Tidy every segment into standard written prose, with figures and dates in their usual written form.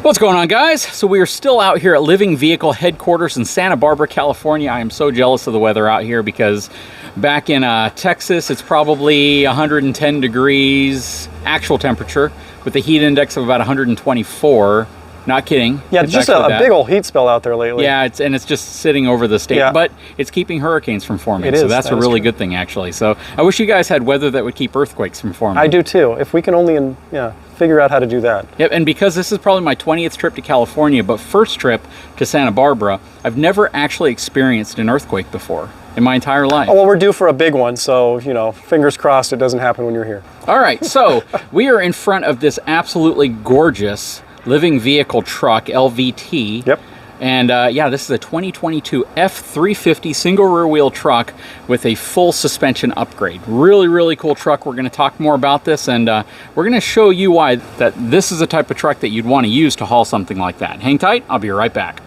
What's going on, guys? So we are still out here at Living Vehicle headquarters in Santa Barbara, California. I am so jealous of the weather out here because back in Texas, it's probably 110 degrees actual temperature with a heat index of about 124. Not kidding. Yeah, it's just a big old heat spell out there lately. Yeah, it's just sitting over the state, but it's keeping hurricanes from forming. So that's a really good thing, actually. So I wish you guys had weather that would keep earthquakes from forming. I do too. If we can only figure out how to do that. Yep, and because this is probably my 20th trip to California, but first trip to Santa Barbara, I've never actually experienced an earthquake before in my entire life. Oh, well, we're due for a big one, so, fingers crossed it doesn't happen when you're here. All right, so we are in front of this absolutely gorgeous Living Vehicle truck, LVT. Yep. And yeah, this is a 2022 F350 single rear wheel truck with a full suspension upgrade. Really, really cool truck. We're going to talk more about this, and we're going to show you why that this is a type of truck that you'd want to use to haul something like that. Hang tight, I'll be right back.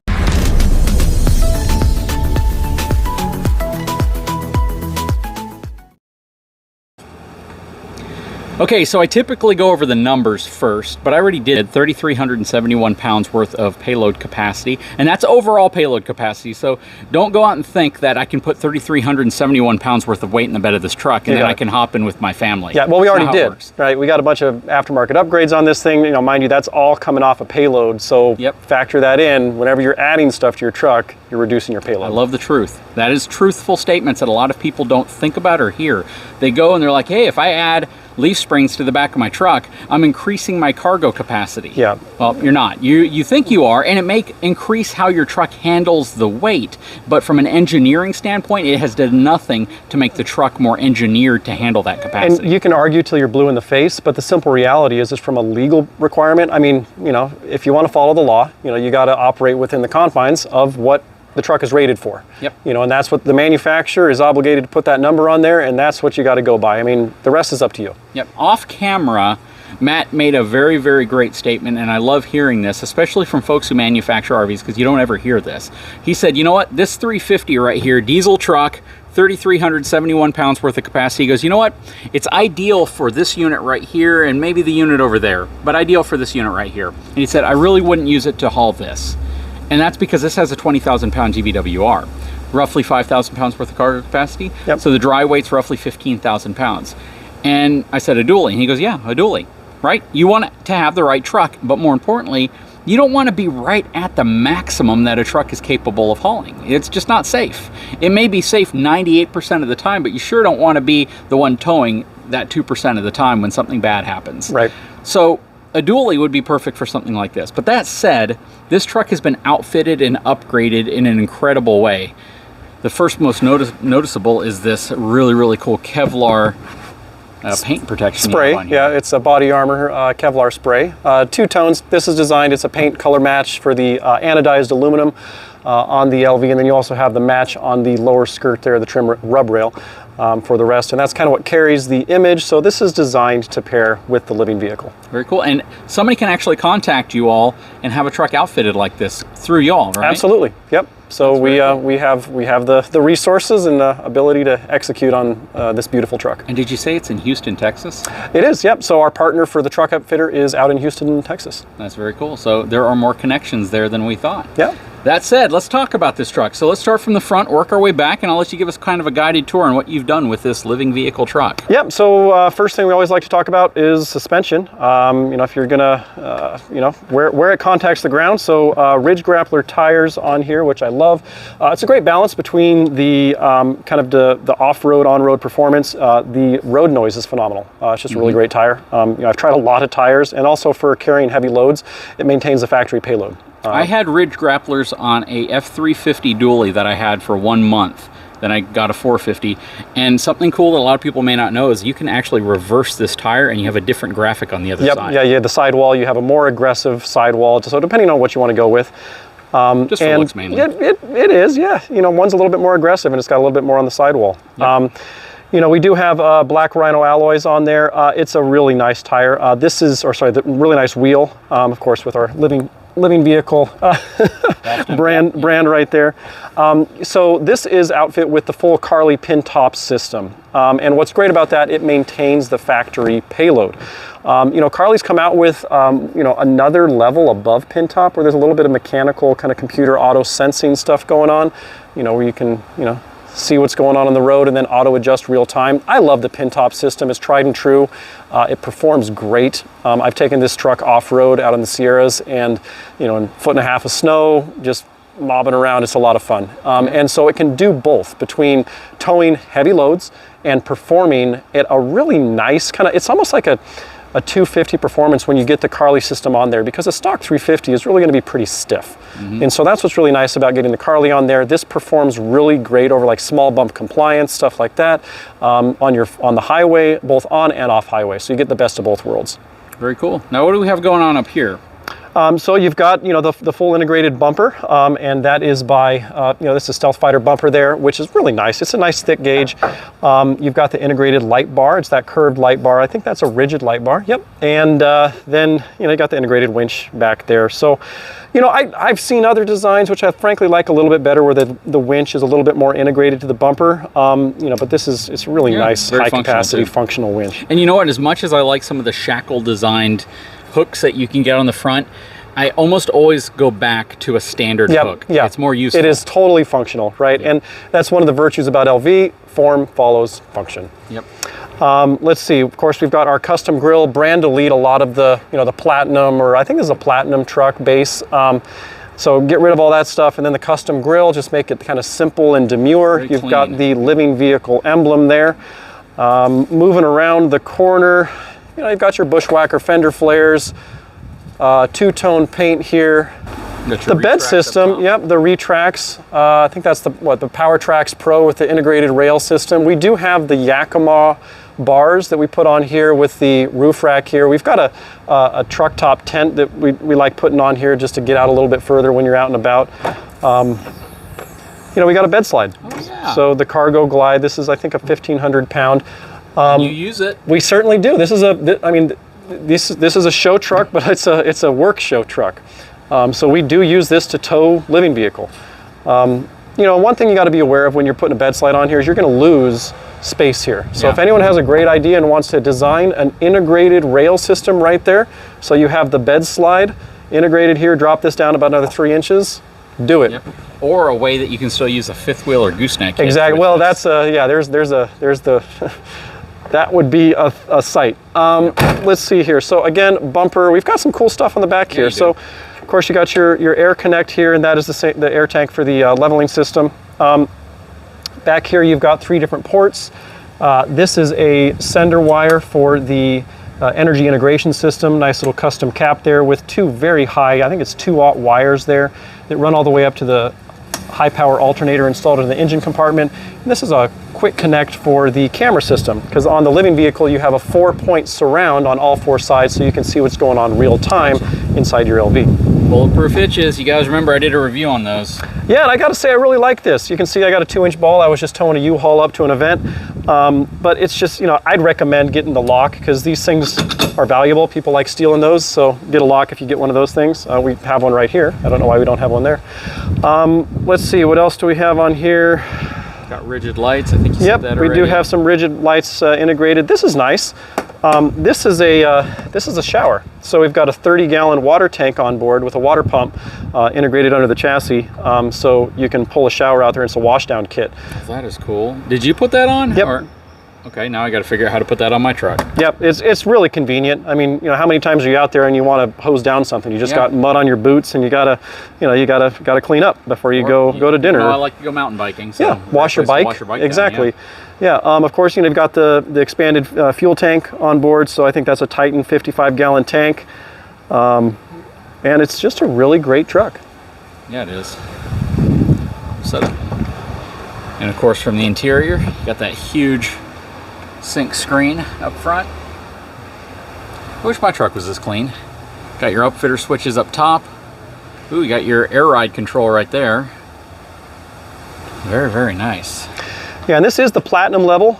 Okay, so I typically go over the numbers first, but I already did 3,371 pounds worth of payload capacity, and that's overall payload capacity. So don't go out and think that I can put 3,371 pounds worth of weight in the bed of this truck and then I can hop in with my family. Yeah, well, we already did, right? We got a bunch of aftermarket upgrades on this thing. Mind you, that's all coming off a payload. So factor that in. Whenever you're adding stuff to your truck, you're reducing your payload. I love the truth. That is truthful statements that a lot of people don't think about or hear. They go and they're like, hey, if I add leaf springs to the back of my truck, I'm increasing my cargo capacity. Yeah. Well, you're not. You think you are, and it may increase how your truck handles the weight, but from an engineering standpoint, it has done nothing to make the truck more engineered to handle that capacity. And you can argue till you're blue in the face, but the simple reality is from a legal requirement. I mean, if you want to follow the law, you got to operate within the confines of what the truck is rated for. Yep. And that's what the manufacturer is obligated to put that number on there, and that's what you got to go by. I mean, the rest is up to you. Yep. Off camera, Matt made a very, very great statement, and I love hearing this, especially from folks who manufacture RVs, because you don't ever hear this. He said, you know what, this 350 right here, diesel truck, 3,371 pounds worth of capacity. He goes, you know what, it's ideal for this unit right here and maybe the unit over there, but ideal for this unit right here. And he said, I really wouldn't use it to haul this. And that's because this has a 20,000 pound GVWR, roughly 5,000 pounds worth of cargo capacity. Yep. So the dry weight's roughly 15,000 pounds. And I said, a dually. And he goes, yeah, a dually, right? You want to have the right truck, but more importantly, you don't want to be right at the maximum that a truck is capable of hauling. It's just not safe. It may be safe 98% of the time, but you sure don't want to be the one towing that 2% of the time when something bad happens. Right. So a dually would be perfect for something like this. But that said, this truck has been outfitted and upgraded in an incredible way. The first most noticeable is this really, really cool Kevlar paint protection spray. On here. Yeah, it's a body armor Kevlar spray. 2 tones. This is designed, it's a paint color match for the anodized aluminum on the LV, and then you also have the match on the lower skirt there, the trim rub rail for the rest, and that's kind of what carries the image. So this is designed to pair with the Living Vehicle. Very cool. And somebody can actually contact you all and have a truck outfitted like this through y'all, right? Absolutely. Yep. So we have the resources and the ability to execute on this beautiful truck. And did you say it's in Houston, Texas? It is, yep. So our partner for the truck outfitter is out in Houston, Texas. That's very cool. So there are more connections there than we thought. Yeah. That said, let's talk about this truck. So let's start from the front, work our way back, and I'll let you give us kind of a guided tour on what you've done with this Living Vehicle truck. Yep. So first thing we always like to talk about is suspension. If you're gonna, where it contacts the ground. So Ridge Grappler tires on here, which I love. It's a great balance between the kind of the off-road, on-road performance. The road noise is phenomenal. It's just a really great tire. I've tried a lot of tires, and also for carrying heavy loads, it maintains the factory payload. I had Ridge Grapplers on a F350 dually that I had for 1 month. Then I got a 450. And something cool that a lot of people may not know is you can actually reverse this tire and you have a different graphic on the other side. Yeah, the sidewall, you have a more aggressive sidewall. So depending on what you want to go with. Just for looks mainly. It is, yeah. One's a little bit more aggressive and it's got a little bit more on the sidewall. Yep. We do have black Rhino alloys on there. It's a really nice tire. The really nice wheel, of course, with our Living Vehicle brand right there. So this is outfit with the full Carli pin top system. And what's great about that, it maintains the factory payload. You know, Carly's come out with, you know, another level above pin top where there's a little bit of mechanical kind of computer auto sensing stuff going on, you know, where you can, you know, see what's going on the road and then auto adjust real time. I love the pin top system. It's tried and true. It performs great. I've taken this truck off-road out in the Sierras and, you know, in 1.5 feet of snow, just mobbing around. It's a lot of fun. And so it can do both between towing heavy loads and performing at a really nice kind of, it's almost like a 250 performance when you get the Carly system on there, because a stock 350 is really going to be pretty stiff. And so that's what's really nice about getting the Carly on there. This performs really great over like small bump compliance, stuff like that, on the highway, both on and off highway. So you get the best of both worlds. Very cool. Now what do we have going on up here? So you've got, you know, the full integrated bumper, and that is by, you know, this is Stealth Fighter bumper there, which is really nice. It's a nice thick gauge. You've got the integrated light bar. It's that curved light bar. I think that's a rigid light bar. Yep. And then, you know, you got the integrated winch back there. So, you know, I've seen other designs, which I frankly like a little bit better, where the winch is a little bit more integrated to the bumper. You know, but it's a really nice, high capacity, functional winch. And you know what, as much as I like some of the shackle designed hooks that you can get on the front, I almost always go back to a standard hook. Yeah, it's more useful. It is totally functional, right? And that's one of the virtues about LV, form follows function. Yep. Let's see, of course, we've got our custom grille, brand elite, a lot of the, you know, the platinum, or I think this is a platinum truck base. So get rid of all that stuff, and then the custom grille, just make it kind of simple and demure. Very You've clean. got the living vehicle emblem there. Moving around the corner, you know, you've got your bushwhacker fender flares, two-tone paint here. The bed system, yep, the Retrax. I think that's the PowerTrax Pro with the integrated rail system. We do have the Yakima bars that we put on here with the roof rack here. We've got a truck top tent that we like putting on here just to get out a little bit further when you're out and about. You know, we got a bed slide. Oh, yeah. So the cargo glide, this is, I think, a 1,500 pound. You use it. We certainly do. This is this is a show truck, but it's a work show truck. So we do use this to tow living vehicle. You know, one thing you got to be aware of when you're putting a bed slide on here is you're going to lose space here. So if anyone has a great idea and wants to design an integrated rail system right there, so you have the bed slide integrated here, drop this down about another 3 inches, do it. Yep. Or a way that you can still use a fifth wheel or gooseneck. Exactly. Well, that's yeah. There's the. That would be a sight. Let's see here. So again, bumper. We've got some cool stuff on the back here. So, of course, you got your air connect here, and that is the air tank for the leveling system. Back here, you've got 3 different ports. This is a sender wire for the energy integration system. Nice little custom cap there with 2 very high, I think it's 2-aught wires there that run all the way up to the high power alternator installed in the engine compartment. And this is a quick connect for the camera system, because on the living vehicle you have a 4-point surround on all 4 sides, so you can see what's going on real time inside your LV. Bulletproof hitches. You guys remember I did a review on those. Yeah, and I got to say I really like this. You can see I got a 2-inch ball. I was just towing a U-Haul up to an event, but it's just, you know, I'd recommend getting the lock, because these things are valuable. People like stealing those, so get a lock if you get one of those things. We have one right here. I don't know why we don't have one there. Let's see, what else do we have on here? Got rigid lights. I think you said that already. We do have some rigid lights integrated. This is nice. This is a shower. So we've got a 30-gallon water tank on board with a water pump integrated under the chassis, so you can pull a shower out there. It's a washdown kit. That is cool. Did you put that on? Yep. Okay, now I got to figure out how to put that on my truck. Yep, it's really convenient. I mean, you know, how many times are you out there and you want to hose down something? You just got mud on your boots, and you gotta clean up before you go to dinner. I like to go mountain biking. So yeah, wash your bike. Exactly. Down, yeah. Of course, you know, you've got the expanded fuel tank on board, so I think that's a Titan 55-gallon tank, and it's just a really great truck. Yeah, it is. So, and of course, from the interior, you got that huge sync screen up front. I wish my truck was this clean. Got your upfitter switches up top. Ooh, you got your air ride control right there. Very, very nice. Yeah, and this is the platinum level.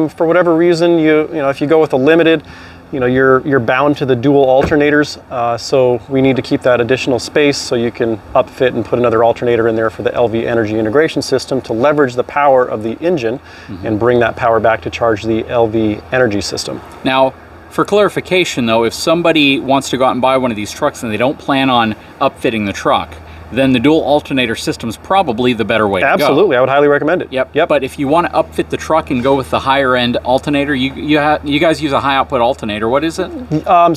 For whatever reason, you know, if you go with a limited, you know, you're bound to the dual alternators. So we need to keep that additional space so you can upfit and put another alternator in there for the LV energy integration system to leverage the power of the engine and bring that power back to charge the LV energy system. Now, For clarification though, if somebody wants to go out and buy one of these trucks and they don't plan on upfitting the truck, then the dual alternator system is probably the better way to go. Absolutely, I would highly recommend it. Yep. But if you want to upfit the truck and go with the higher end alternator, you guys use a high output alternator. What is it?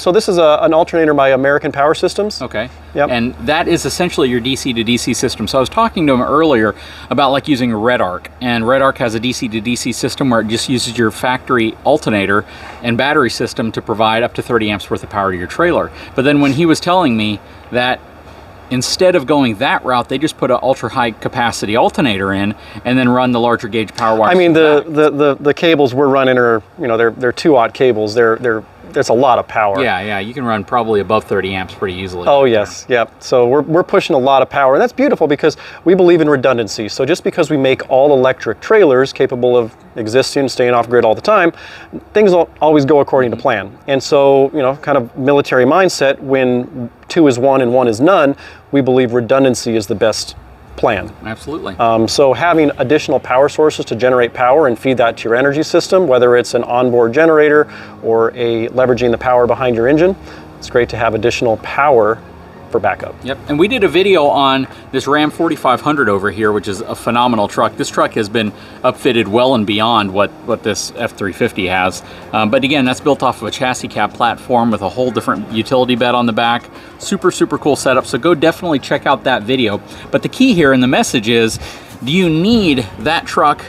So this is an alternator by American Power Systems. Okay. Yep. And that is essentially your DC to DC system. So I was talking to him earlier about like using a Red Arc, and Red Arc has a DC to DC system where it just uses your factory alternator and battery system to provide up to 30 amps worth of power to your trailer. But then when he was telling me that instead of going that route, they just put an ultra high capacity alternator in and then run the larger gauge power wires. I mean, the cables we're running are, you know, they're 2-aught cables. There's a lot of power. Yeah, you can run probably above 30 amps pretty easily. Oh yes, yeah. So we're pushing a lot of power, and that's beautiful because we believe in redundancy. So just because we make all electric trailers capable of existing, staying off grid all the time, things don't always go according to plan. And so, you know, kind of military mindset, when 2 is 1 and 1 is none, we believe redundancy is the best plan. Absolutely. So having additional power sources to generate power and feed that to your energy system, whether it's an onboard generator or leveraging the power behind your engine, it's great to have additional power for backup. Yep, and we did a video on this Ram 4500 over here, which is a phenomenal truck. This truck has been upfitted well and beyond what this F350 has. But again, that's built off of a chassis cab platform with a whole different utility bed on the back. Super, super cool setup. So go definitely check out that video. But the key here in the message is, do you need that truck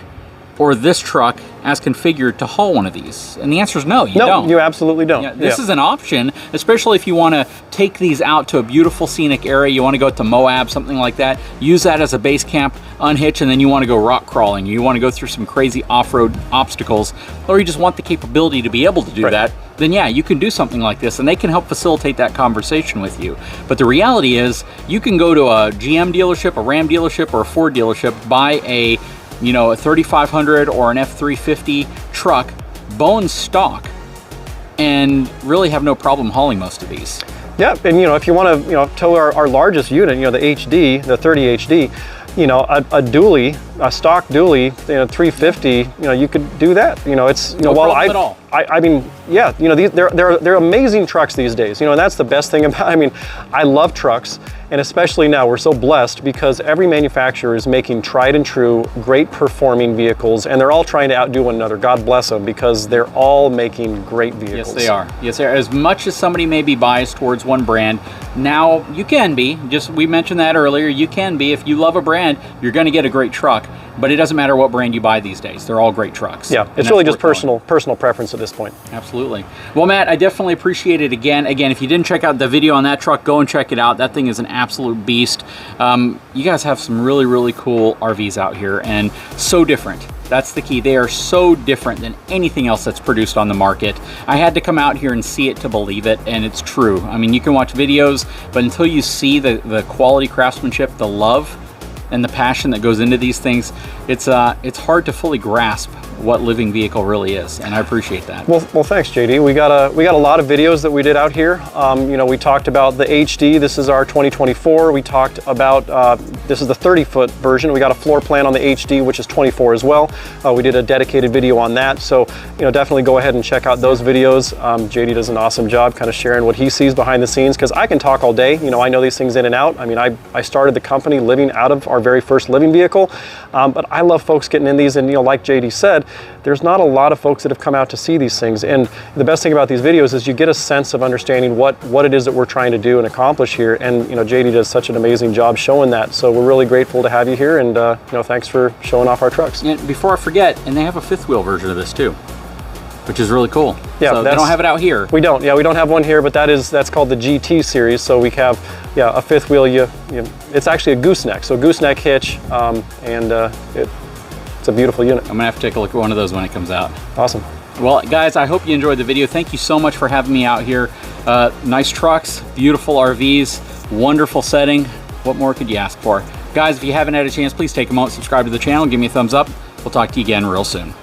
or this truck as configured to haul one of these? And the answer is no, you don't. You absolutely don't. Yeah, this is an option, especially if you want to take these out to a beautiful scenic area. You want to go to Moab, something like that. Use that as a base camp, unhitch, and then you want to go rock crawling. You want to go through some crazy off-road obstacles, or you just want the capability to be able to do that, then yeah, you can do something like this, and they can help facilitate that conversation with you. But the reality is, you can go to a GM dealership, a Ram dealership, or a Ford dealership, buy a 3500 or an F350 truck, bone stock, and really have no problem hauling most of these. Yeah, and if you want to tow our largest unit, the HD, the 30 HD, a dually, a stock dually, 350, you could do that. It's no problem at all. I mean, yeah, they're amazing trucks these days. And that's the best thing about. I mean, I love trucks, and especially now we're so blessed because every manufacturer is making tried and true, great performing vehicles, and they're all trying to outdo one another. God bless them, because they're all making great vehicles. Yes, they are. Yes, they are. As much as somebody may be biased towards one brand, now you can be. We mentioned that earlier. You can be. If you love a brand, you're going to get a great truck. But it doesn't matter what brand you buy these days. They're all great trucks. Yeah, it's really just personal preference at this point. Absolutely. Well, Matt, I definitely appreciate it again. Again, if you didn't check out the video on that truck, go and check it out. That thing is an absolute beast. You guys have some really, really cool RVs out here, and so different. That's the key. They are so different than anything else that's produced on the market. I had to come out here and see it to believe it, and it's true. I mean, you can watch videos, but until you see the quality craftsmanship, the love, and the passion that goes into these things, it's hard to fully grasp what living vehicle really is, and I appreciate that. Well, thanks, JD. We got a lot of videos that we did out here. We talked about the HD. This is our 2024. We talked about this is the 30-foot version. We got a floor plan on the HD, which is 24 as well. We did a dedicated video on that. So definitely go ahead and check out those videos. JD does an awesome job kind of sharing what he sees behind the scenes, because I can talk all day. I know these things in and out. I mean, I started the company living out of our very first living vehicle, but I love folks getting in these, and like JD said, there's not a lot of folks that have come out to see these things. And the best thing about these videos is you get a sense of understanding what it is that we're trying to do and accomplish here. And JD does such an amazing job showing that. So we're really grateful to have you here, and thanks for showing off our trucks. And before I forget, and they have a fifth wheel version of this too, which is really cool. Yeah, so they don't have it out here. We don't. Yeah, we don't have one here, but that's called the GT series. So we have a fifth wheel. It's actually a gooseneck. So gooseneck hitch, it's a beautiful unit. I'm gonna have to take a look at one of those when it comes out. Awesome. Well, guys, I hope you enjoyed the video. Thank you so much for having me out here. Nice trucks, beautiful RVs, wonderful setting. What more could you ask for? Guys, if you haven't had a chance, please take a moment, subscribe to the channel, give me a thumbs up. We'll talk to you again real soon.